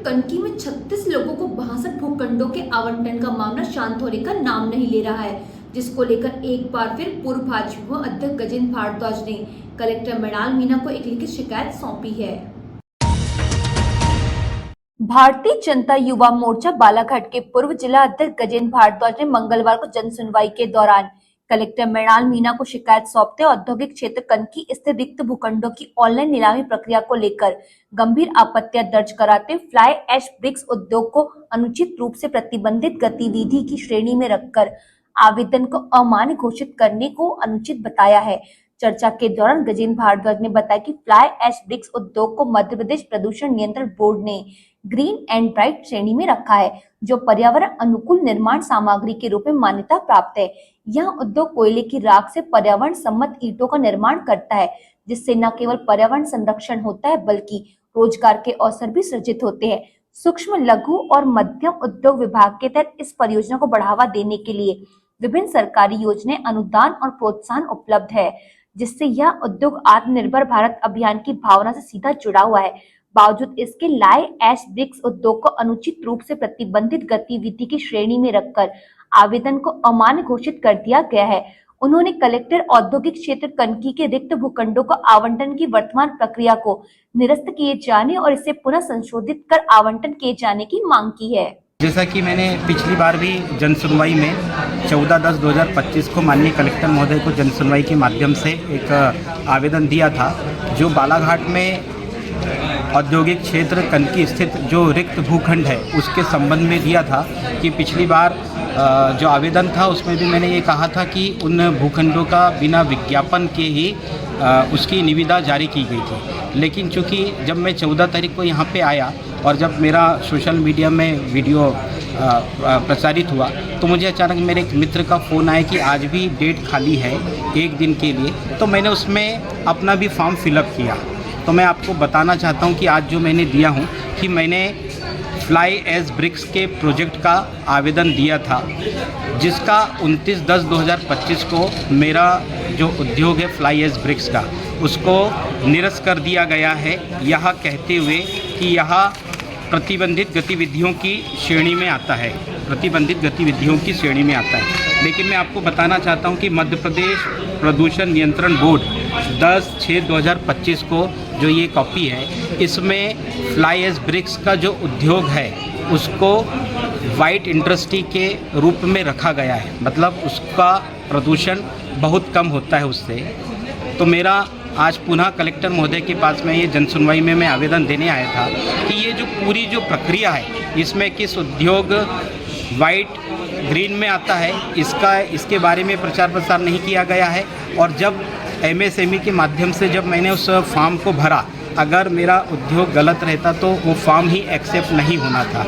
कनकी में 36 लोगों को 62 भूखंडों के आवंटन का मामला शांत होने का नाम नहीं ले रहा है, जिसको लेकर एक बार फिर पूर्व भाजपा अध्यक्ष गजेंद्र भारद्वाज ने कलेक्टर मृणाल मीणा को एक लिखित शिकायत सौंपी है। भारतीय जनता युवा मोर्चा बालाघाट के पूर्व जिला अध्यक्ष गजेंद्र भारद्वाज ने मंगलवार को जन सुनवाई के दौरान कलेक्टर मृणाल मीणा को शिकायत सौंपते औद्योगिक क्षेत्र कनकी स्थित रिक्त भूखंडों की ऑनलाइन नीलामी प्रक्रिया को लेकर गंभीर आपत्तियां दर्ज कराते फ्लाई ऐश ब्रिक्स उद्योग को अनुचित रूप से प्रतिबंधित गतिविधि की श्रेणी में रखकर आवेदन को अमान्य घोषित करने को अनुचित बताया है। चर्चा के दौरान गजेंद्र भारद्वाज ने बताया कि फ्लाई ऐश ब्रिक्स उद्योग को मध्य प्रदेश प्रदूषण नियंत्रण बोर्ड ने ग्रीन एंड ब्राइट श्रेणी में रखा है, जो पर्यावरण अनुकूल निर्माण सामग्री के रूप में मान्यता प्राप्त है। यह उद्योग कोयले की राख से पर्यावरण सम्मत ईंटों का निर्माण करता है, जिससे न केवल पर्यावरण संरक्षण होता है बल्कि रोजगार के अवसर भी सृजित होते हैं। सूक्ष्म, लघु और मध्यम उद्योग विभाग के तहत इस परियोजना को बढ़ावा देने के लिए विभिन्न सरकारी योजनाएं, अनुदान और प्रोत्साहन उपलब्ध है, जिससे यह उद्योग आत्मनिर्भर भारत अभियान की भावना से सीधा जुड़ा हुआ है। बावजूद इसके फ्लाई ऐश ब्रिक्स उद्योग को अनुचित रूप से प्रतिबंधित गतिविधि की श्रेणी में रखकर आवेदन को अमान्य घोषित कर दिया गया है। उन्होंने कलेक्टर औद्योगिक क्षेत्र कनकी के रिक्त भूखंडों को आवंटन की वर्तमान प्रक्रिया को निरस्त किए जाने और इसे पुनः संशोधित कर आवंटन किए जाने की मांग की है। जैसा कि मैंने पिछली बार भी जन सुनवाई में 14/10/2025 को माननीय कलेक्टर महोदय को जन सुनवाई के माध्यम से एक आवेदन दिया था, जो बालाघाट में औद्योगिक क्षेत्र कनकी स्थित जो रिक्त भूखंड है उसके संबंध में दिया था कि पिछली बार जो आवेदन था उसमें भी मैंने ये कहा था कि उन भूखंडों का बिना विज्ञापन के ही उसकी निविदा जारी की गई थी। लेकिन चूँकि जब मैं 14 तारीख को यहाँ पे आया और जब मेरा सोशल मीडिया में वीडियो प्रचारित हुआ तो मुझे अचानक मेरे एक मित्र का फ़ोन आया कि आज भी डेट खाली है एक दिन के लिए, तो मैंने उसमें अपना भी फॉर्म फिलअप किया। तो मैं आपको बताना चाहता हूँ कि आज जो मैंने दिया हूँ कि मैंने फ्लाई ऐश ब्रिक्स के प्रोजेक्ट का आवेदन दिया था, जिसका 29/10/2025 को मेरा जो उद्योग है फ्लाई ऐश ब्रिक्स का उसको निरस्त कर दिया गया है, यह कहते हुए कि यह प्रतिबंधित गतिविधियों की श्रेणी में आता है, प्रतिबंधित गतिविधियों की श्रेणी में आता है। लेकिन मैं आपको बताना चाहता हूं कि मध्य प्रदेश प्रदूषण नियंत्रण बोर्ड 10/6/2025 को जो ये कॉपी है, इसमें फ्लाई ऐश ब्रिक्स का जो उद्योग है उसको वाइट इंडस्ट्री के रूप में रखा गया है, मतलब उसका प्रदूषण बहुत कम होता है उससे। तो मेरा आज पुनः कलेक्टर महोदय के पास में ये जन सुनवाई में मैं आवेदन देने आया था कि ये जो पूरी जो प्रक्रिया है इसमें किस उद्योग वाइट ग्रीन में आता है इसके बारे में प्रचार प्रसार नहीं किया गया है। और जब MSME के माध्यम से जब मैंने उस फॉर्म को भरा, अगर मेरा उद्योग गलत रहता तो वो फॉर्म ही एक्सेप्ट नहीं होना था।